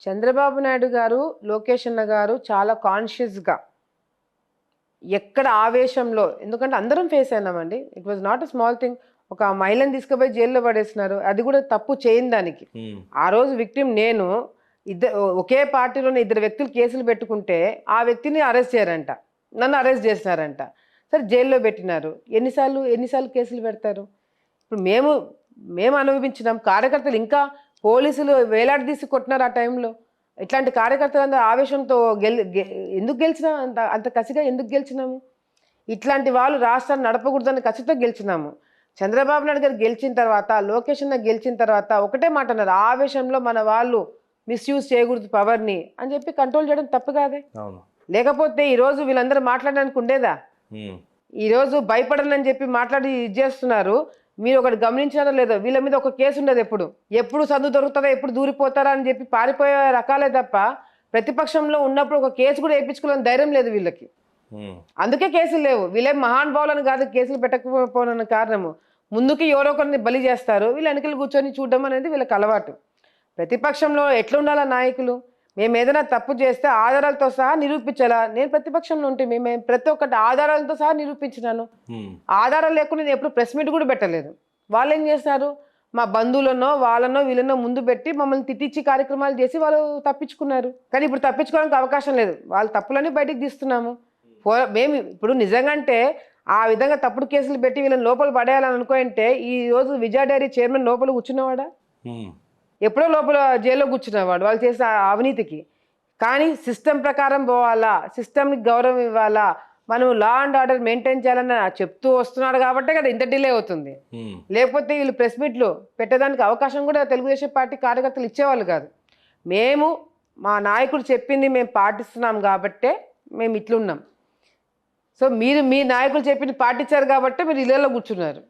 చంద్రబాబు నాయుడు గారు, లోకేష్ అన్న గారు చాలా కాన్షియస్‌గా ఎక్కడ ఆవేశంలో ఎందుకంటే అందరం ఫేస్ అయినామండి. It was not a small thing. ఒక మహిళని తీసుకుపోయి జైల్‌లో పడేసినారు. అది కూడా తప్పు చేయని దానికి. హ్మ్. ఆ రోజు విక్టిమ్ నేను. ఒకే పార్టీలోనే ఇద్దరు వ్యక్తులు కేసులు పెట్టుకుంటే, ఆ వ్యక్తిని అరెస్ట్ చేయరంట. నన్ను అరెస్ట్ చేసినారంట. సరే జైల్‌లో పెట్టినారు. ఎన్ని సార్లు కేసులు పెడతారు? ఇప్పుడు మేము అనుభవించినాం. కార్యకర్తలు ఇంకా పోలీసులు వేలాడదీసి కొట్టినారు ఆ టైంలో. ఇట్లాంటి కార్యకర్తలందరూ ఆవేశంతో ఎందుకు గెలిచినాం? అంత అంత కసిగా ఎందుకు గెలిచినాము? ఇట్లాంటి వాళ్ళు రాష్ట్రాన్ని నడపకూడదని కసితో గెలిచినాము. చంద్రబాబు నాయుడు గారు గెలిచిన తర్వాత, లోకేష్ అన్న గెలిచిన తర్వాత ఒకటే మాట అన్నారు. ఆవేశంలో మన వాళ్ళు మిస్‌యూజ్ చేయకూడదు పవర్‌ని అని చెప్పి కంట్రోల్ చేయడం తప్పు కాదే. అవును. లేకపోతే ఈరోజు వీళ్ళందరూ మాట్లాడడానికి ఉండేదా? హ్మ్. ఈరోజు భయపడనని చెప్పి మాట్లాడి ఇది చేస్తున్నారు. మీరు ఒకటి గమనించారో లేదో వీళ్ళ మీద ఒక కేసు ఉండదు ఎప్పుడు. ఎప్పుడు సందు దొరుకుతుందా, ఎప్పుడు దూరిపోతారా అని చెప్పి పారిపోయే రకాలే తప్ప, ప్రతిపక్షంలో ఉన్నప్పుడు ఒక కేసు కూడా ఏపించుకోవాలని ధైర్యం లేదు వీళ్ళకి. హ్మ్. అందుకే కేసులు లేవు. వీళ్ళేం మహానుభావులని కాదు కేసులు పెట్టకపోవడానికి కారణము. ముందుకి ఎవరో ఒకరిని బలి చేస్తారు. వీళ్ళు వెనకాల కూర్చొని చూడడం అనేది వీళ్ళకి అలవాటు. ప్రతిపక్షంలో ఎట్లుండాలా నాయకులు? మేమేదైనా తప్పు చేస్తే ఆధారాలతో సహా నిరూపించాలా? నేను ప్రతిపక్షంలో ఉంటే ప్రతి ఒక్కటి ఆధారాలతో సహా నిరూపించినాను. హ్మ్. ఆధారాలు లేకుండా నేను ఎప్పుడు ప్రెస్ మీట్ కూడా పెట్టలేదు. వాళ్ళేం చేస్తారు? మా బంధువులనో, వాళ్ళనో, వీళ్ళనో ముందు పెట్టి మమ్మల్ని తిట్టించి కార్యక్రమాలు చేసి వాళ్ళు తప్పించుకున్నారు. కానీ ఇప్పుడు తప్పించుకోవడానికి అవకాశం లేదు. వాళ్ళ తప్పులన్నీ బయటికి తీస్తున్నాము. మేము ఇప్పుడు నిజంగంటే ఆ విధంగా తప్పుడు కేసులు పెట్టి వీళ్ళని లోపల పడేయాలని అనుకుంటే ఈరోజు విజయ డైరీ చైర్మన్ లోపల కూర్చున్నవాడా? హ్మ్. ఎప్పుడో లోపల జైల్లో కూర్చున్నవాడు వాళ్ళు చేసే అవినీతికి. కానీ సిస్టమ్ ప్రకారం పోవాలా, సిస్టమ్‌కి గౌరవం ఇవ్వాలా, మనం లా అండ్ ఆర్డర్ మెయింటైన్ చేయాలని చెప్తూ వస్తున్నాడు కాబట్టే కదా ఇంత డిలే అవుతుంది. హ్మ్. లేకపోతే వీళ్ళు ప్రెస్ మీట్‌లు పెట్టడానికి అవకాశం కూడా తెలుగుదేశం పార్టీ కార్యకర్తలు ఇచ్చేవాళ్ళు కాదు. మేము మా నాయకుడు చెప్పింది మేము పాటిస్తున్నాం కాబట్టే మేము ఇట్లున్నాం. సో, మీరు మీ నాయకులు చెప్పింది పాటించారు కాబట్టే మీరు ఇళ్లల్లో కూర్చున్నారు.